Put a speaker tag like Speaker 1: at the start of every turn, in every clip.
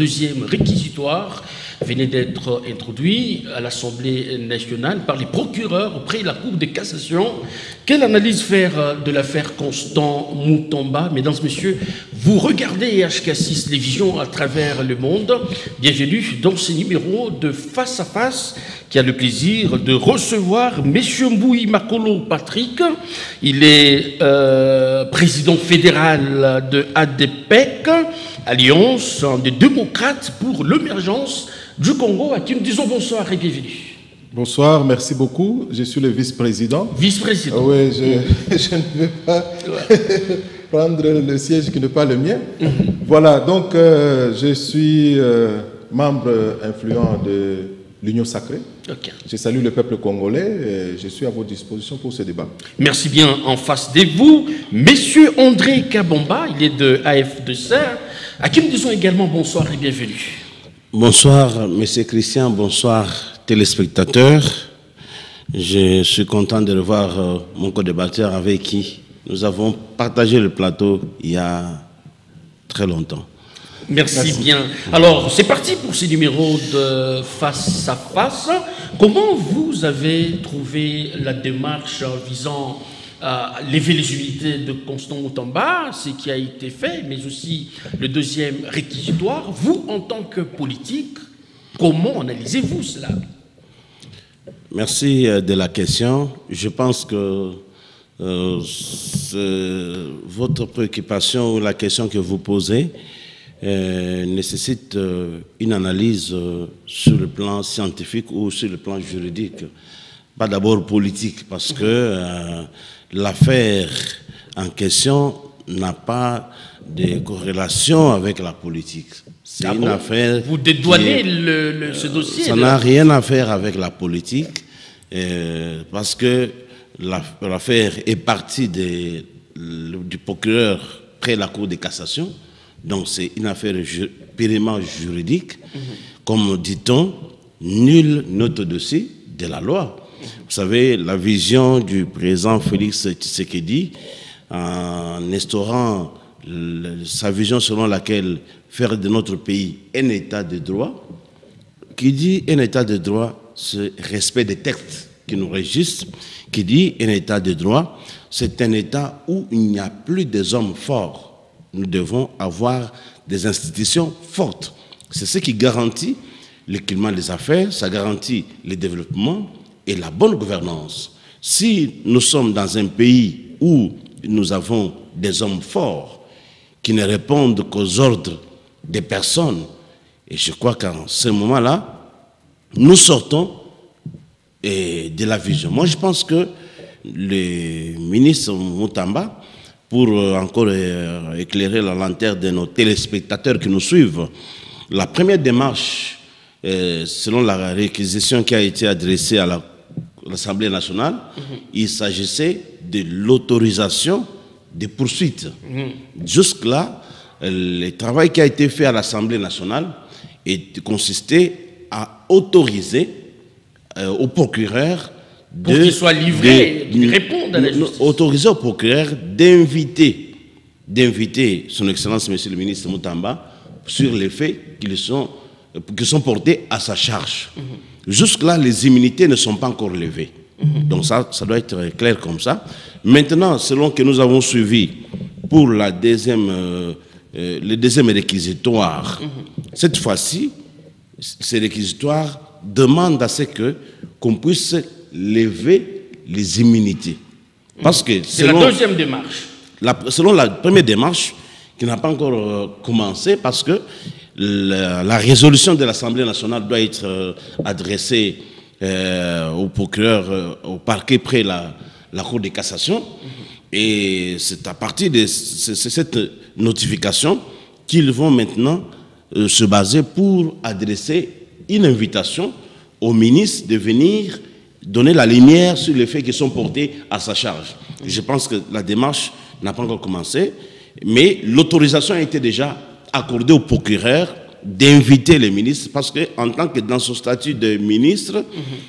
Speaker 1: deuxième réquisitoire venait d'être introduit à l'Assemblée nationale par les procureurs auprès de la Cour de cassation. Quelle analyse faire de l'affaire Constant Mutamba? Mesdames, Messieurs, vous regardez HK6 Télévision à travers le monde. Bienvenue dans ce numéro de Face à Face qui a le plaisir de recevoir M. Mbouyi Makolo Patrick. Il est président fédéral de ADPEC, Alliance des démocrates pour l'émergence du Congo, à qui nous disons bonsoir et bienvenue.
Speaker 2: Bonsoir, merci beaucoup. Je suis le vice-président.
Speaker 1: Vice-président.
Speaker 2: Oui, je ne vais pas prendre le siège qui n'est pas le mien. Voilà, donc je suis membre influent de l'Union Sacrée.
Speaker 1: Okay.
Speaker 2: Je salue le peuple congolais et je suis à votre disposition pour ce débat.
Speaker 1: Merci bien. En face de vous, Monsieur André Kabomba, il est de AF2C, à qui nous disons également bonsoir et bienvenue.
Speaker 3: Bonsoir, Monsieur Christian, bonsoir, téléspectateurs. Je suis content de revoir mon co-débatteur avec qui nous avons partagé le plateau il y a très longtemps.
Speaker 1: Merci bien. Alors, c'est parti pour ce numéro de Face à Face. Comment vous avez trouvé la démarche visant à lever les unités de Constant Mutamba, ce qui a été fait, mais aussi le deuxième réquisitoire? Vous, en tant que politique, comment analysez-vous cela?
Speaker 3: Merci de la question. Je pense que votre préoccupation ou la question que vous posez nécessite une analyse sur le plan scientifique ou sur le plan juridique. Pas d'abord politique, parce que l'affaire en question n'a pas de corrélation avec la politique. C'est une affaire...
Speaker 1: Vous dédouanez ce dossier?
Speaker 3: Ça n'a rien à faire avec la politique, parce que l'affaire est partie du procureur près la Cour de cassation. Donc c'est une affaire purement juridique. Comme dit-on, nul n'autre dossier de la loi. Vous savez, la vision du président Félix Tshisekedi, en instaurant sa vision selon laquelle faire de notre pays un état de droit, qui dit un état de droit, c'est respect des textes qui nous régissent, qui dit un état de droit, c'est un état où il n'y a plus des hommes forts. Nous devons avoir des institutions fortes. C'est ce qui garantit le climat des affaires, ça garantit le développement et la bonne gouvernance. Si nous sommes dans un pays où nous avons des hommes forts qui ne répondent qu'aux ordres des personnes, et je crois qu'en ce moment-là, nous sortons de la vision. Moi, je pense que le ministre Mutamba, pour encore éclairer la lanterne de nos téléspectateurs qui nous suivent, la première démarche, selon la réquisition qui a été adressée à l'Assemblée nationale, il s'agissait de l'autorisation des poursuites. Jusque-là, le travail qui a été fait à l'Assemblée nationale consistait à autoriser au procureur
Speaker 1: pour qu'il soit livré, qu'il réponde à la justice.
Speaker 3: Autoriser au procureur d'inviter son Excellence, Monsieur le ministre Mutamba, sur les faits qui sont portés à sa charge. Jusque-là, les immunités ne sont pas encore levées. Donc ça doit être clair comme ça. Maintenant, selon que nous avons suivi pour le deuxième réquisitoire, cette fois-ci, ces réquisitoires demandent à ce qu'on puisse lever les immunités. Parce que
Speaker 1: c'est la deuxième démarche.
Speaker 3: Selon la première démarche, qui n'a pas encore commencé, parce que la résolution de l'Assemblée nationale doit être adressée au procureur, au parquet près la Cour de cassation. Et c'est à partir de cette notification qu'ils vont maintenant se baser pour adresser une invitation au ministre de venir donner la lumière sur les faits qui sont portés à sa charge. Je pense que la démarche n'a pas encore commencé, mais l'autorisation a été déjà accordée au procureur d'inviter les ministres, parce qu'en tant que dans son statut de ministre,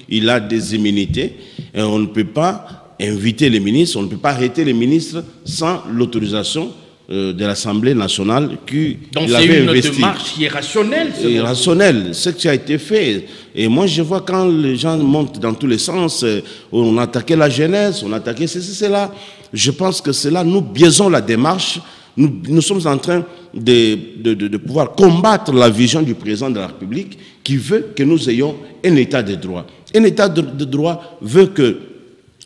Speaker 3: il a des immunités, et on ne peut pas inviter les ministres, on ne peut pas arrêter les ministres sans l'autorisation de l'Assemblée nationale qui
Speaker 1: donc
Speaker 3: l'avait investi.
Speaker 1: Donc c'est une démarche irrationnelle.
Speaker 3: Irrationnelle, ce qui a été fait. Et moi je vois quand les gens montent dans tous les sens, on attaquait la jeunesse, on attaquait ceci, cela. Je pense que cela, nous biaisons la démarche. Nous sommes en train de pouvoir combattre la vision du président de la République qui veut que nous ayons un état de droit. Un état de droit veut que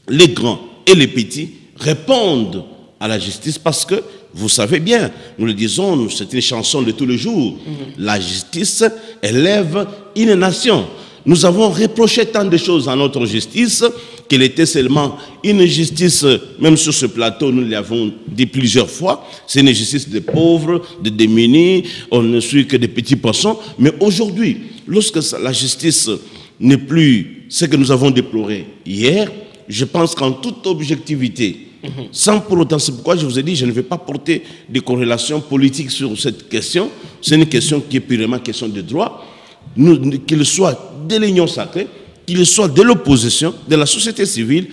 Speaker 3: les grands et les petits répondent à la justice parce que, vous savez bien, nous le disons, c'est une chanson de tous les jours. La justice élève une nation. Nous avons reproché tant de choses à notre justice qu'elle était seulement une justice, même sur ce plateau, nous l'avons dit plusieurs fois, c'est une justice des pauvres, des démunis, on ne suit que des petits poissons. Mais aujourd'hui, lorsque la justice n'est plus ce que nous avons déploré hier, je pense qu'en toute objectivité, sans pour autant, c'est pourquoi je vous ai dit, je ne vais pas porter des corrélations politiques sur cette question, c'est une question qui est purement question de droit, qu'il soit de l'Union sacrée, qu'il soit de l'opposition, de la société civile,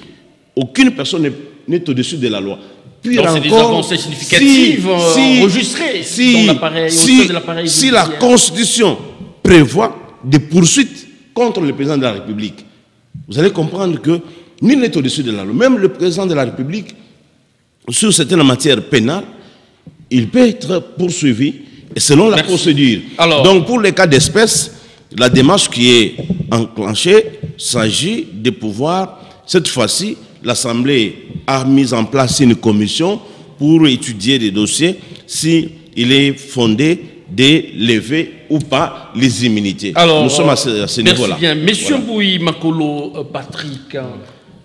Speaker 3: aucune personne n'est au-dessus de la loi.
Speaker 1: Puis donc c'est des avancées significatives enregistrées dans l'appareil, au sein de l'appareil
Speaker 3: si la Constitution prévoit des poursuites contre le président de la République, vous allez comprendre que nul n'est au-dessus de la loi. Même le président de la République, sur certaines matières pénales, il peut être poursuivi et selon la procédure. Alors, donc pour les cas d'espèce, la démarche qui est enclenchée s'agit de pouvoir, cette fois-ci, l'Assemblée a mis en place une commission pour étudier des dossiers s'il est fondé de lever ou pas les immunités.
Speaker 1: Alors,
Speaker 3: nous sommes à ce niveau-là.
Speaker 1: Bien. Monsieur Bouy Makolo Patrick,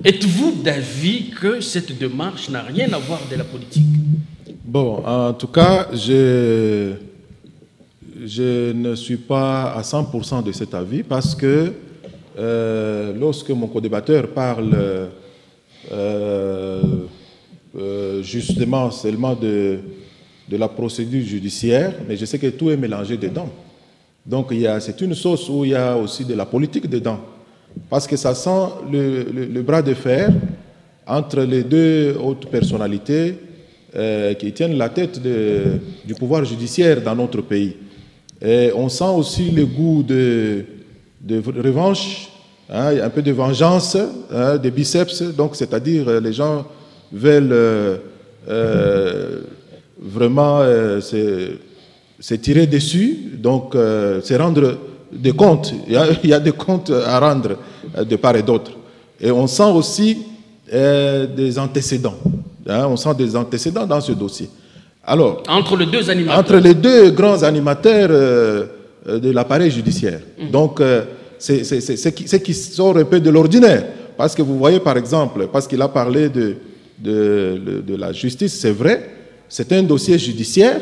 Speaker 1: êtes-vous d'avis que cette démarche n'a rien à voir de la politique?
Speaker 2: Bon, en tout cas, je ne suis pas à 100% de cet avis parce que lorsque mon co-débatteur parle justement seulement de la procédure judiciaire, mais je sais que tout est mélangé dedans. Donc c'est une sauce où il y a aussi de la politique dedans. Parce que ça sent le bras de fer entre les deux hautes personnalités qui tiennent la tête du pouvoir judiciaire dans notre pays. Et on sent aussi le goût de revanche, hein, un peu de vengeance, hein, des biceps. Donc, c'est-à-dire, les gens veulent vraiment se tirer dessus, donc se rendre des comptes. Il y a des comptes à rendre de part et d'autre. Et on sent aussi des antécédents. Hein, on sent des antécédents dans ce dossier. Alors,
Speaker 1: entre les deux animateurs.
Speaker 2: Entre les deux grands animateurs de l'appareil judiciaire. Donc, c'est ce qui sort un peu de l'ordinaire. Parce que vous voyez, par exemple, parce qu'il a parlé de la justice, c'est vrai, c'est un dossier judiciaire,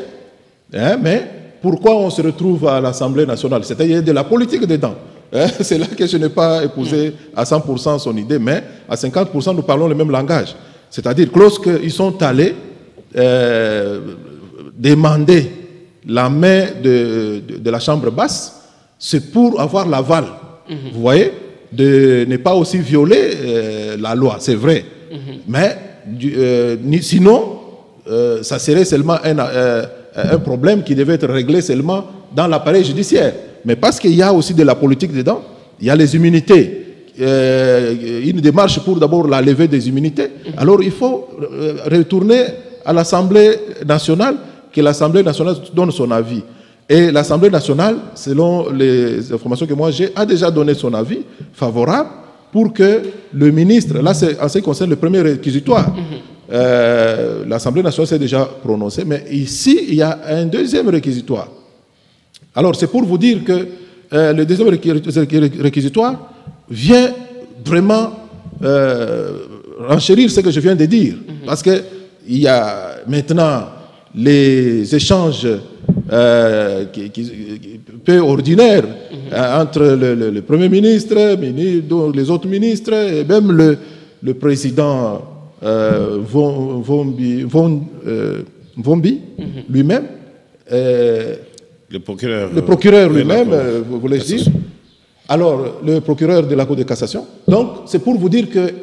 Speaker 2: hein, mais pourquoi on se retrouve à l'Assemblée nationale? C'est-à-dire de la politique dedans. Hein, c'est là que je n'ai pas épousé à 100% son idée, mais à 50% nous parlons le même langage. C'est-à-dire que lorsqu'ils sont allés demander la main de la chambre basse, c'est pour avoir l'aval, vous voyez, de ne pas aussi violer la loi, c'est vrai. Mais sinon, ça serait seulement un problème qui devait être réglé seulement dans l'appareil judiciaire. Mais parce qu'il y a aussi de la politique dedans, il y a les immunités, une démarche pour d'abord la levée des immunités, alors il faut retourner à l'Assemblée nationale, que l'Assemblée nationale donne son avis. Et l'Assemblée nationale, selon les informations que moi j'ai, a déjà donné son avis favorable pour que le ministre, là c'est en ce qui concerne le premier réquisitoire, l'Assemblée nationale s'est déjà prononcée, mais ici il y a un deuxième réquisitoire. Alors c'est pour vous dire que le deuxième réquisitoire vient vraiment renchérir ce que je viens de dire, parce que il y a maintenant les échanges peu ordinaires entre le Premier ministre, les autres ministres, et même le président Vombi lui-même.
Speaker 3: Le procureur
Speaker 2: lui-même, voulais-je dire. Alors, le procureur de la Cour de cassation. Donc, c'est pour vous dire que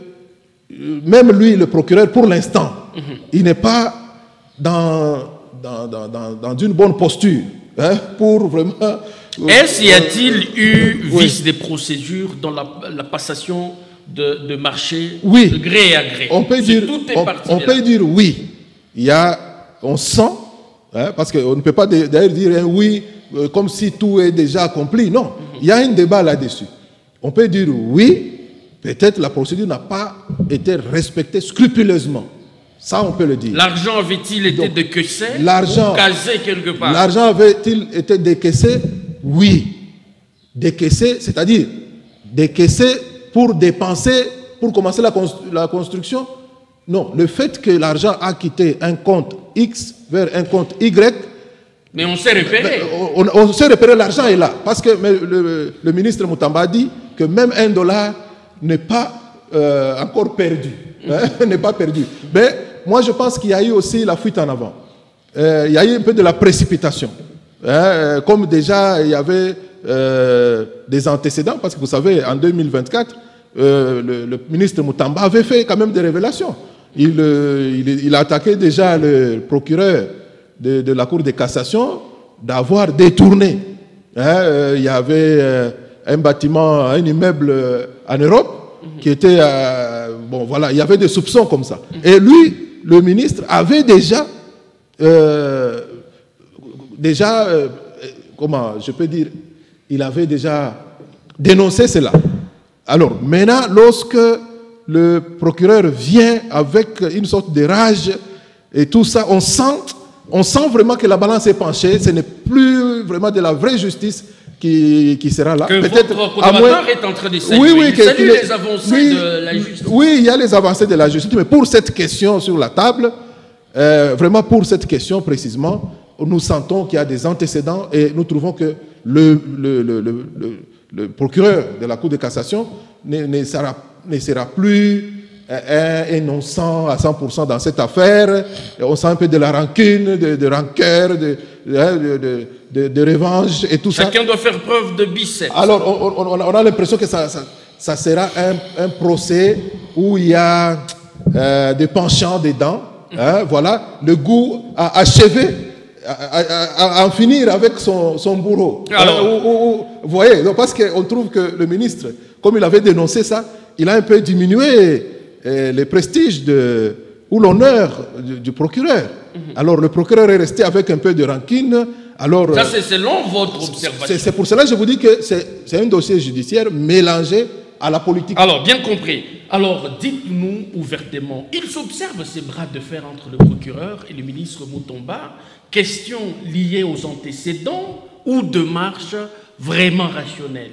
Speaker 2: même lui, le procureur, pour l'instant, il n'est pas dans dans une bonne posture, hein, pour vraiment...
Speaker 1: Est-ce y a-t-il eu vice des procédures dans la passation de marché de gré à gré?
Speaker 2: On peut dire oui. On sent, hein, parce qu'on ne peut pas d'ailleurs dire un oui comme si tout est déjà accompli. Non, il y a un débat là-dessus. On peut dire oui, peut-être la procédure n'a pas été respectée scrupuleusement. Ça, on peut le dire.
Speaker 1: L'argent avait-il été décaissé ou casé quelque part?
Speaker 2: L'argent avait-il été décaissé? Oui. Décaissé, c'est-à-dire décaissé pour dépenser, pour commencer la construction? Non. Le fait que l'argent a quitté un compte X vers un compte Y...
Speaker 1: Mais on s'est repéré.
Speaker 2: On s'est repéré, l'argent est là. Parce que le ministre Moutamba a dit que même $1 n'est pas encore perdu. Hein, n'est pas perdu. Mais moi, je pense qu'il y a eu aussi la fuite en avant. Il y a eu un peu de la précipitation. Hein, comme déjà, il y avait des antécédents, parce que vous savez, en 2024, le ministre Moutamba avait fait quand même des révélations. Il a attaqué déjà le procureur de la Cour de cassation d'avoir détourné. Hein, il y avait un bâtiment, un immeuble en Europe qui était... bon, voilà, il y avait des soupçons comme ça. Et lui, le ministre, avait déjà... comment je peux dire, il avait déjà dénoncé cela. Alors, maintenant, lorsque le procureur vient avec une sorte de rage et tout ça, on sent vraiment que la balance est penchée, ce n'est plus vraiment de la vraie justice qui sera là.
Speaker 1: Que votre collaborateur est en train de saluer.
Speaker 2: Oui,
Speaker 1: il salue les avancées de la justice.
Speaker 2: Oui, il y a les avancées de la justice, mais pour cette question sur la table, vraiment pour cette question précisément, nous sentons qu'il y a des antécédents et nous trouvons que le procureur de la Cour de cassation ne sera plus innocent à 100% dans cette affaire. On sent un peu de la rancune, de rancœur, de revanche et tout ça.
Speaker 1: Chacun doit faire preuve de biceps.
Speaker 2: Alors, on a l'impression que ça sera un procès où il y a des penchants dedans. Hein, voilà, le goût à achever, à en finir avec son bourreau. Alors, vous voyez, parce qu'on trouve que le ministre, comme il avait dénoncé ça, il a un peu diminué les prestiges ou l'honneur du procureur. Alors le procureur est resté avec un peu de rancune. Alors,
Speaker 1: ça, c'est selon votre observation.
Speaker 2: C'est pour cela que je vous dis que c'est un dossier judiciaire mélangé à la politique.
Speaker 1: Alors, bien compris. Alors, dites-nous ouvertement, il s'observe ces bras de fer entre le procureur et le ministre Moutamba, question liée aux antécédents ou de marche vraiment rationnelle?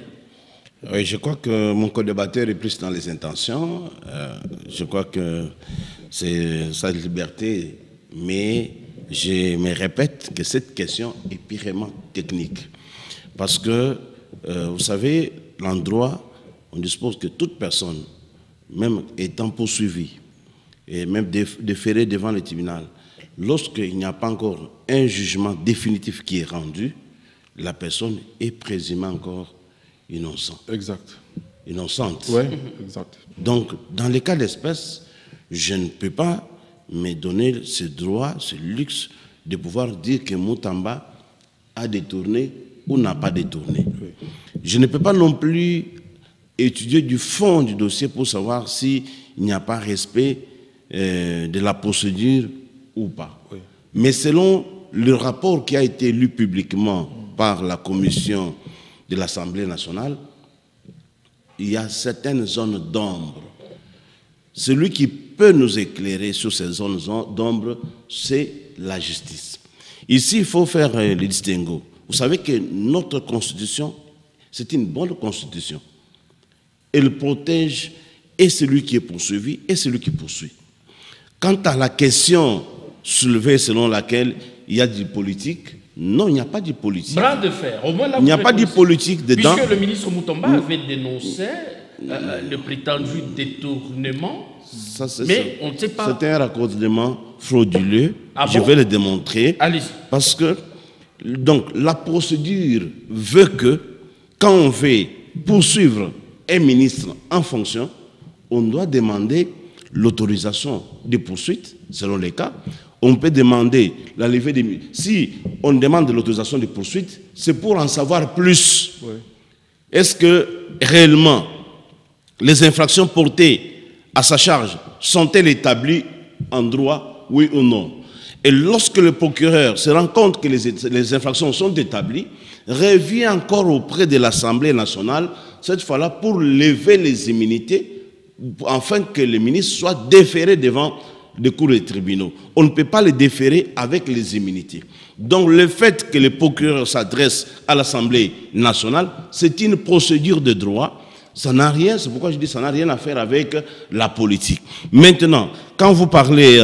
Speaker 3: Oui, je crois que mon co-débatteur est plus dans les intentions. Je crois que c'est sa liberté, mais je me répète que cette question est purement technique. Parce que, vous savez, l'endroit, on dispose que toute personne, même étant poursuivie, et même déférée devant le tribunal, lorsqu'il n'y a pas encore un jugement définitif qui est rendu, la personne est présumée encore innocente.
Speaker 2: Exact.
Speaker 3: Innocente.
Speaker 2: Oui, exact.
Speaker 3: Donc, dans les cas d'espèce, je ne peux pas me donner ce droit, ce luxe de pouvoir dire que Moutamba a détourné ou n'a pas détourné. Oui. Je ne peux pas non plus étudier du fond du dossier pour savoir s'il n'y a pas respect de la procédure ou pas. Oui. Mais selon le rapport qui a été lu publiquement par la commission de l'Assemblée nationale, il y a certaines zones d'ombre. Celui qui peut nous éclairer sur ces zones d'ombre, c'est la justice. Ici, il faut faire le distinguo. Vous savez que notre constitution, c'est une bonne constitution. Elle protège et celui qui est poursuivi et celui qui poursuit. Quant à la question soulevée selon laquelle il y a du politique, non, il n'y a pas de politique.
Speaker 1: Bras de fer. Au moins là,
Speaker 3: il n'y a pas de politique dedans.
Speaker 1: Puisque le ministre Moutamba avait dénoncé le prétendu détournement, mais on ne sait pas.
Speaker 3: C'est un raccordement frauduleux.
Speaker 1: Ah bon?
Speaker 3: Je vais le démontrer.
Speaker 1: Allez-y.
Speaker 3: Parce que donc, la procédure veut que quand on veut poursuivre un ministre en fonction, on doit demander l'autorisation de poursuite, selon les cas. on peut demander la levée des... Si on demande l'autorisation de poursuite, c'est pour en savoir plus. Oui. Est-ce que réellement les infractions portées à sa charge sont-elles établies en droit, oui ou non? Et lorsque le procureur se rend compte que les infractions sont établies, revient encore auprès de l'Assemblée nationale, cette fois-là pour lever les immunités, afin que le ministre soit déféré devant les cours des tribunaux. On ne peut pas le déférer avec les immunités. Donc le fait que le procureur s'adresse à l'Assemblée nationale, c'est une procédure de droit. Ça n'a rien, c'est pourquoi je dis ça n'a rien à faire avec la politique. Maintenant, quand vous parlez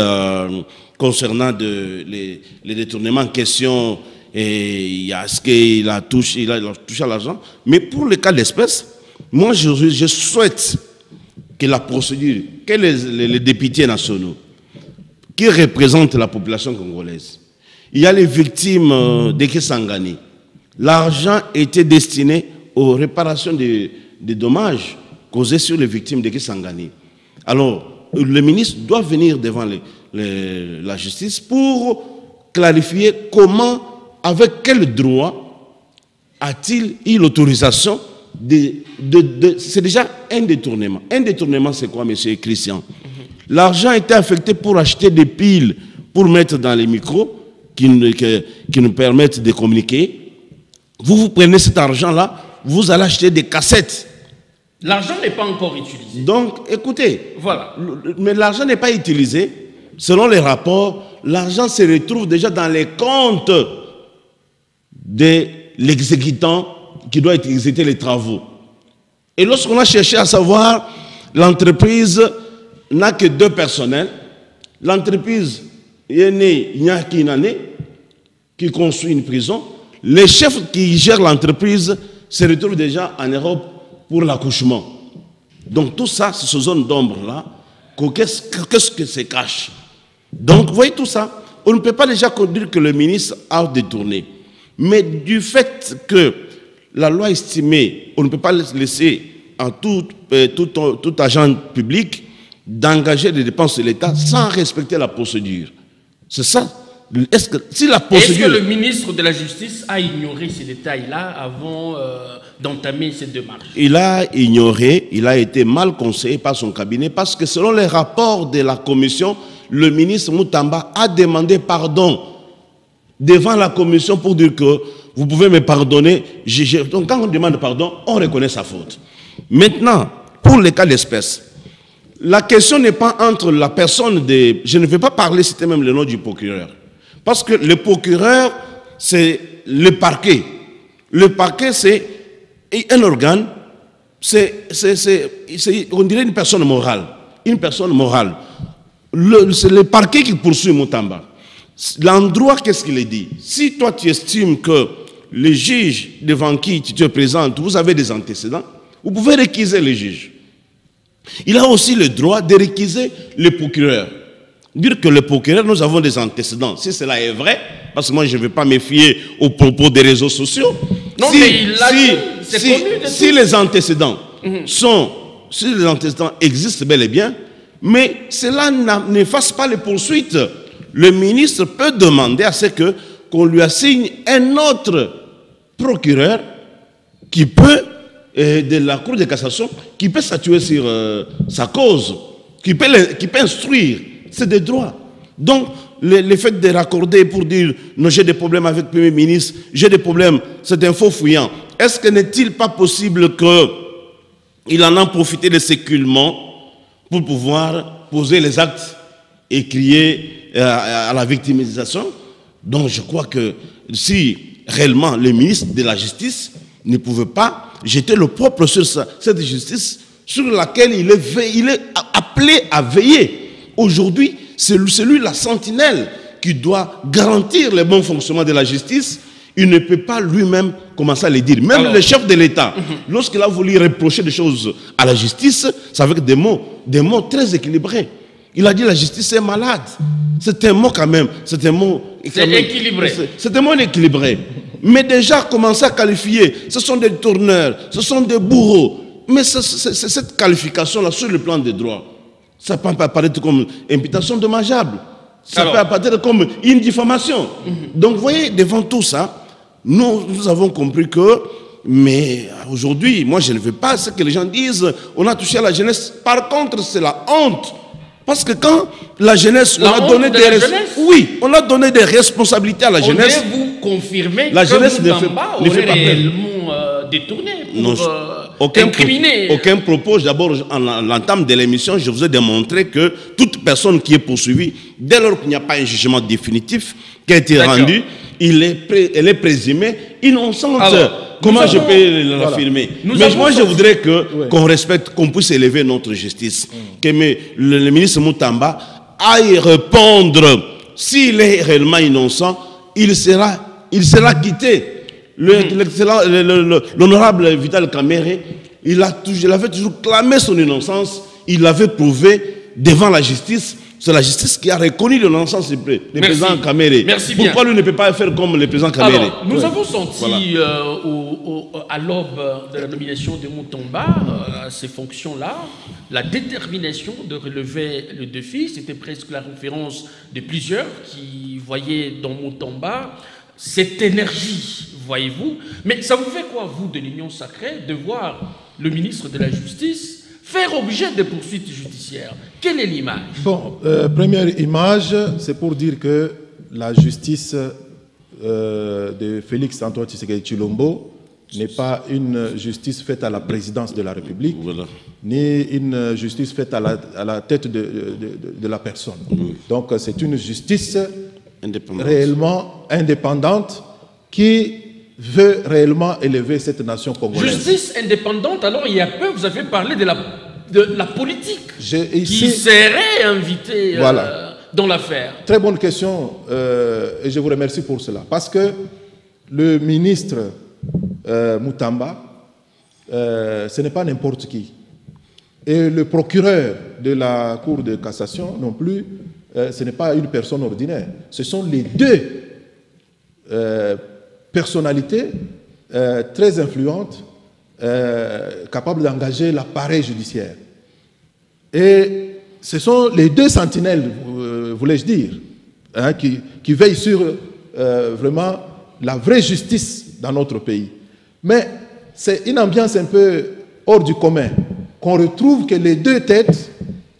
Speaker 3: concernant les détournements en question, est-ce qu'il a touché à l'argent? Mais pour le cas d'espèce, moi je souhaite que la procédure, que les députés nationaux qui représentent la population congolaise, il y a les victimes de Kisangani. L'argent était destiné aux réparations des dommages causés sur les victimes de Kisangani. Alors, le ministre doit venir devant la justice pour clarifier comment, avec quel droit a-t-il eu l'autorisation c'est déjà un détournement. Un détournement, c'est quoi, monsieur Christian? L'argent était affecté pour acheter des piles pour mettre dans les micros qui nous permettent de communiquer. Vous prenez cet argent-là, vous allez acheter des cassettes.
Speaker 1: L'argent n'est pas encore utilisé.
Speaker 3: Donc, écoutez,
Speaker 1: voilà.
Speaker 3: Mais l'argent n'est pas utilisé. Selon les rapports, l'argent se retrouve déjà dans les comptes de l'exécutant qui doit exécuter les travaux. Et lorsqu'on a cherché à savoir, l'entreprise n'a que 2 personnels. L'entreprise est née, il n'y a qu'une année, qui construit une prison. Les chefs qui gèrent l'entreprise se retrouvent déjà en Europe pour l'accouchement. Donc tout ça, c'est ces zones d'ombre-là, qu'est-ce que se cache? Donc vous voyez tout ça, on ne peut pas déjà dire que le ministre a détourné. Mais du fait que la loi estimée, on ne peut pas laisser à tout agent public d'engager des dépenses de l'État sans respecter la procédure. C'est ça. Est-ce que
Speaker 1: le ministre de la Justice a ignoré ces détails-là avant d'entamer cette démarche?
Speaker 3: Il a ignoré, il a été mal conseillé par son cabinet parce que selon les rapports de la commission, le ministre Moutamba a demandé pardon devant la commission pour dire que vous pouvez me pardonner. Donc quand on demande pardon, on reconnaît sa faute. Maintenant, pour les cas d'espèce, la question n'est pas entre la personne de... Je ne vais pas parler, c'était même le nom du procureur. Parce que le procureur, c'est le parquet. Le parquet, c'est un organe, on dirait une personne morale. Une personne morale. C'est le parquet qui poursuit Moutamba. L'endroit, qu'est-ce qu'il est dit? Si toi, tu estimes que le juge devant qui tu te présentes, vous avez des antécédents, vous pouvez réquiser le juge. Il a aussi le droit de réquiser le procureur. Dire que le procureur, nous avons des antécédents. Si cela est vrai, parce que moi je ne vais pas me fier aux propos des réseaux sociaux.
Speaker 1: Non, mais il a
Speaker 3: si les antécédents si les antécédents existent bel et bien, mais cela n'efface pas les poursuites. Le ministre peut demander à ce qu'on lui assigne un autre procureur qui peut, de la Cour de cassation, qui peut statuer sur sa cause, qui peut instruire. C'est des droits. Donc, le fait de raccorder pour dire non, j'ai des problèmes avec le Premier ministre, j'ai des problèmes, c'est un faux fouillant. Est-ce que n'est-il pas possible qu'il en a profité de séculement pour pouvoir poser les actes et crier à la victimisation? Donc, je crois que si réellement le ministre de la Justice ne pouvait pas jeter le propre sur cette justice sur laquelle il est appelé à veiller. Aujourd'hui, c'est lui la sentinelle qui doit garantir le bon fonctionnement de la justice. Il ne peut pas lui-même commencer à le dire. Même le chef de l'État, lorsqu'il a voulu reprocher des choses à la justice, c'est avec des mots très équilibrés. Il a dit la justice est malade. C'est un mot quand même. C'est un mot
Speaker 1: équilibré.
Speaker 3: C'est un mot équilibré. Mais déjà, commencer à qualifier, ce sont des tourneurs, ce sont des bourreaux. Mais c'est cette qualification-là sur le plan des droits. Ça peut apparaître comme imputation dommageable. Ça peut apparaître comme une diffamation. Donc, vous voyez, devant tout ça, nous avons compris que, mais aujourd'hui, moi je ne veux pas ce que les gens disent, on a touché à la jeunesse. Par contre, c'est la honte. Parce que quand la jeunesse, on a donné on a donné des responsabilités à la jeunesse.
Speaker 1: Vous confirmer
Speaker 3: la jeunesse
Speaker 1: ne fait pas réellement détourné pour incriminer.
Speaker 3: Aucun propos. D'abord, en l'entame de l'émission, je vous ai démontré que toute personne qui est poursuivie, dès lors qu'il n'y a pas un jugement définitif qui a été rendu, elle est présumée innocente. Comment je peux l'affirmer? Mais moi, je voudrais qu'on respecte, qu'on puisse élever notre justice. Que le ministre Moutamba aille répondre. S'il est réellement innocent, il sera quitté. L'honorable Vital Kamerhe, il avait toujours clamé son innocence. Il l'avait prouvé devant la justice. C'est la justice qui a reconnu l'innocence du président Kamerhe. Pourquoi lui ne peut pas faire comme le président Kamerhe?
Speaker 1: Alors, nous avons senti à l'aube de la nomination de Moutamba, à ces fonctions-là, la détermination de relever le défi. C'était presque la référence de plusieurs qui voyaient dans Moutamba cette énergie, voyez-vous. Mais ça vous fait quoi, vous, de l'Union sacrée, de voir le ministre de la Justice faire objet de poursuites judiciaires? Quelle est l'image?
Speaker 2: Bon, première image, c'est pour dire que la justice de Félix Antoine Tshisekedi Tshilombo n'est pas une justice faite à la présidence de la République, ni une justice faite à la tête de la personne. Donc c'est une justice réellement indépendante qui veut réellement élever cette nation congolaise.
Speaker 1: Justice indépendante, alors il y a peu, vous avez parlé de la politique qui serait invitée dans l'affaire.
Speaker 2: Très bonne question et je vous remercie pour cela. Parce que le ministre Moutamba, ce n'est pas n'importe qui. Et le procureur de la Cour de cassation non plus, ce n'est pas une personne ordinaire. Ce sont les deux personnalités très influentes, capables d'engager l'appareil judiciaire. Et ce sont les deux sentinelles, voulais-je dire, hein, qui veillent sur vraiment la vraie justice dans notre pays. Mais c'est une ambiance un peu hors du commun, qu'on retrouve que les deux têtes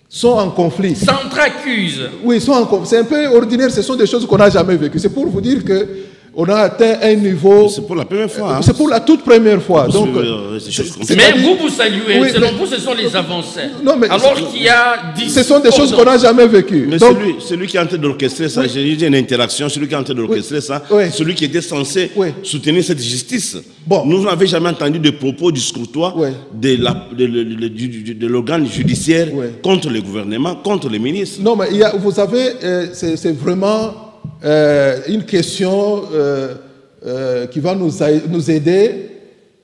Speaker 2: sont en conflit.
Speaker 1: S'entre-accusent.
Speaker 2: Oui, c'est un peu ordinaire, ce sont des choses qu'on n'a jamais vécues. C'est pour vous dire qu'on a atteint un niveau...
Speaker 3: C'est pour la première fois. Hein.
Speaker 2: C'est pour la toute première fois. Donc,
Speaker 1: mais vous saluez, oui, selon vous, ce sont les avancées.
Speaker 2: Non, mais
Speaker 1: alors qu'il y a 10...
Speaker 2: Ce sont des choses qu'on n'a jamais vécues.
Speaker 3: Mais donc, celui qui est en train d'orchestrer ça, j'ai eu une interaction, celui qui est en train d'orchestrer ça, celui qui était censé soutenir cette justice. Bon. Nous n'avons jamais entendu de propos discourtois de l'organe judiciaire contre le gouvernement, contre les ministres.
Speaker 2: Non, mais vous savez, c'est vraiment une question qui va nous aider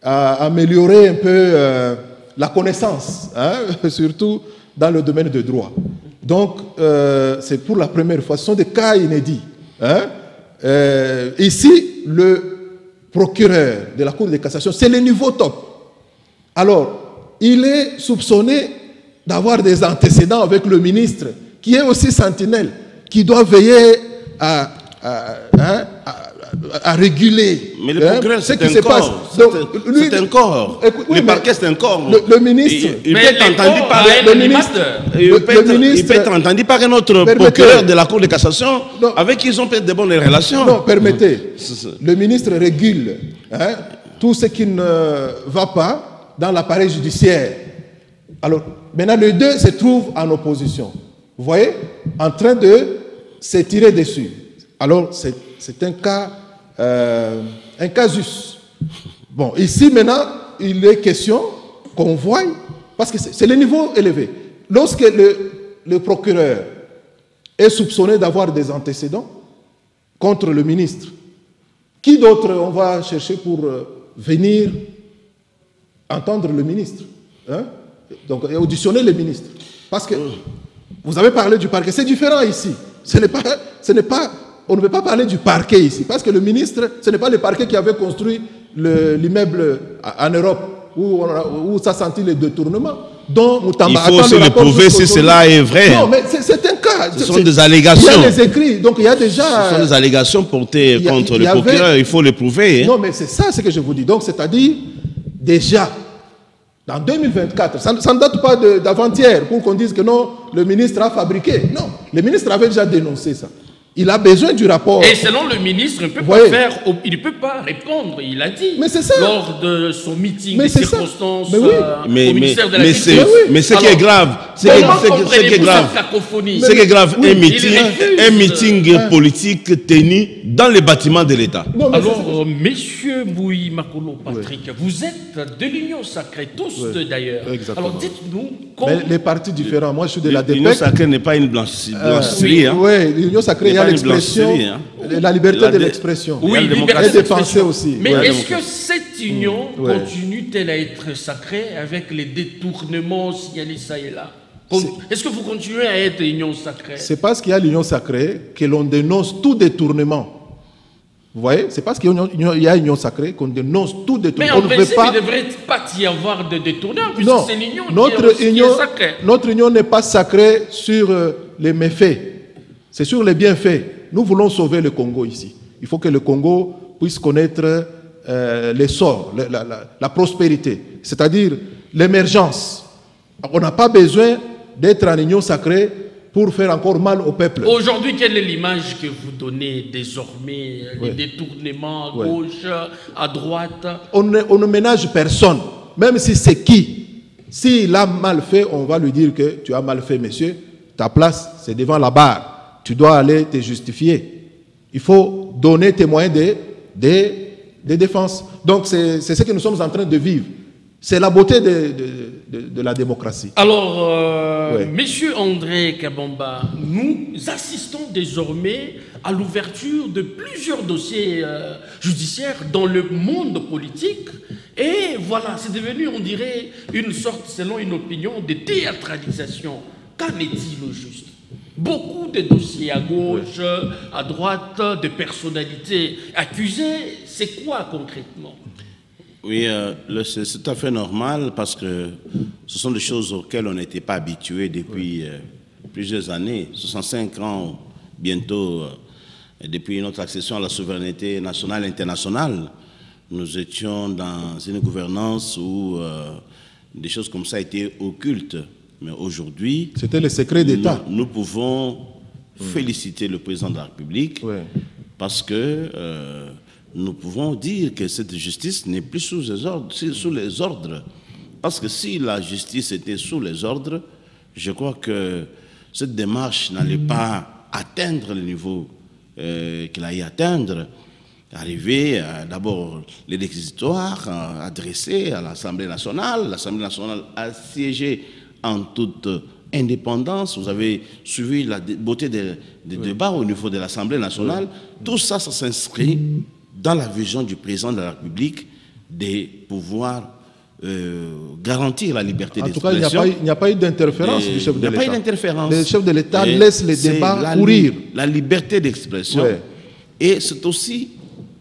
Speaker 2: à améliorer un peu la connaissance, hein, surtout dans le domaine de droit. Donc, c'est pour la première fois, ce sont des cas inédits. Hein. Ici, le procureur de la Cour de cassation, c'est le niveau top. Alors, il est soupçonné d'avoir des antécédents avec le ministre, qui est aussi sentinelle, qui doit veiller à réguler.
Speaker 3: Mais le procureur, c'est un corps. C'est un corps. Le parquet, c'est un corps.
Speaker 2: Le ministre...
Speaker 3: Il peut être entendu par le ministre. Il peut être entendu par un autre procureur de la Cour de cassation avec qui ils ont peut-être de bonnes relations.
Speaker 2: Non, permettez. Le ministre régule tout ce qui ne va pas dans l'appareil judiciaire. Alors, maintenant, les deux se trouvent en opposition. Vous voyez? En train de se tirer dessus. Alors, c'est un cas... un casus. Bon, ici maintenant, il est question qu'on voie, parce que c'est le niveau élevé. Lorsque le procureur est soupçonné d'avoir des antécédents contre le ministre, qui d'autre on va chercher pour venir entendre le ministre, hein? Donc, auditionner le ministre. Parce que vous avez parlé du parquet, c'est différent ici. Ce n'est pas on ne peut pas parler du parquet ici, parce que le ministre, ce n'est pas le parquet qui avait construit l'immeuble en Europe, où ça sentit les détournements, dont Moutamba.
Speaker 3: Il faut aussi le prouver si cela est vrai.
Speaker 2: Non, mais c'est un cas.
Speaker 3: Ce sont des allégations.
Speaker 2: Il y a des écrits, donc il y a déjà...
Speaker 3: Ce sont des allégations portées contre le procureur, il faut les prouver. Hein.
Speaker 2: Non, mais c'est ça ce que je vous dis. Donc, c'est-à-dire, déjà, dans 2024, ça ne date pas d'avant-hier pour qu'on dise que non, le ministre a fabriqué. Non, le ministre avait déjà dénoncé ça. Il a besoin du rapport.
Speaker 1: Et selon le ministre, il ne peut pas répondre, il a dit.
Speaker 2: Mais c'est ça.
Speaker 1: Lors de son meeting
Speaker 2: mais
Speaker 1: des circonstances
Speaker 2: oui.
Speaker 1: au ministère de la Culture.
Speaker 3: Mais ce qui est grave, ce qui est grave, un meeting politique tenu dans les bâtiments de l'État.
Speaker 1: Alors, messieurs Mouy Makolo, Patrick, vous êtes de l'Union Sacrée, tous d'ailleurs. Alors, dites-nous...
Speaker 2: Mais les partis différents, moi je suis de la DPEC.
Speaker 3: L'Union Sacrée n'est pas une blancherie.
Speaker 2: Oui, l'Union Sacrée, il y a l'expression, la liberté de l'expression.
Speaker 1: Oui,
Speaker 2: et de penser aussi.
Speaker 1: Mais est-ce que cette union continue-t-elle à être sacrée avec les détournements signalés ça et là? Est-ce que vous continuez à être union sacrée?
Speaker 2: C'est parce qu'il y a l'Union Sacrée que l'on dénonce tout détournement. Vous voyez, c'est parce qu'il y a union sacrée qu'on dénonce tout détournement.
Speaker 1: Mais en principe, il ne devrait pas y avoir de détournement, puisque c'est l'union qui est sacrée.
Speaker 2: Notre union n'est pas sacrée sur les méfaits, c'est sur les bienfaits. Nous voulons sauver le Congo ici. Il faut que le Congo puisse connaître l'essor, la prospérité, c'est-à-dire l'émergence. On n'a pas besoin d'être en union sacrée pour faire encore mal au peuple.
Speaker 1: Aujourd'hui, quelle est l'image que vous donnez désormais? Les détournements à gauche, à droite?
Speaker 2: On ne ménage personne, même si c'est qui. S'il a mal fait, on va lui dire que tu as mal fait, monsieur. Ta place, c'est devant la barre. Tu dois aller te justifier. Il faut donner tes moyens de défense. Donc, c'est ce que nous sommes en train de vivre. C'est la beauté de la démocratie.
Speaker 1: Alors, Monsieur André Kabamba, nous assistons désormais à l'ouverture de plusieurs dossiers judiciaires dans le monde politique. Et voilà, c'est devenu, on dirait, une sorte, selon une opinion, de théâtralisation. Qu'en est-il au juste? Beaucoup de dossiers à gauche, à droite, de personnalités accusées. C'est quoi concrètement?
Speaker 3: Oui, c'est tout à fait normal parce que ce sont des choses auxquelles on n'était pas habitué depuis plusieurs années, 65 ans bientôt, depuis notre accession à la souveraineté nationale et internationale. Nous étions dans une gouvernance où des choses comme ça étaient occultes. Mais aujourd'hui,
Speaker 2: c'était le secret d'État.
Speaker 3: Nous pouvons féliciter le président de la République parce que nous pouvons dire que cette justice n'est plus sous les ordres. Parce que si la justice était sous les ordres, je crois que cette démarche n'allait pas atteindre le niveau qu'il a y atteindre. Arriver d'abord les réquisitoires adressés à l'Assemblée nationale. L'Assemblée nationale a siégé en toute indépendance. Vous avez suivi la beauté des débats au niveau de l'Assemblée nationale. Tout ça, ça s'inscrit dans la vision du président de la République de pouvoir garantir la liberté d'expression.
Speaker 2: En tout cas, il n'y a pas eu d'interférence du chef de l'État.
Speaker 3: Il n'y a pas eu d'interférence.
Speaker 2: Le chef de l'État laisse les débats courir.
Speaker 3: La liberté d'expression. Et c'est aussi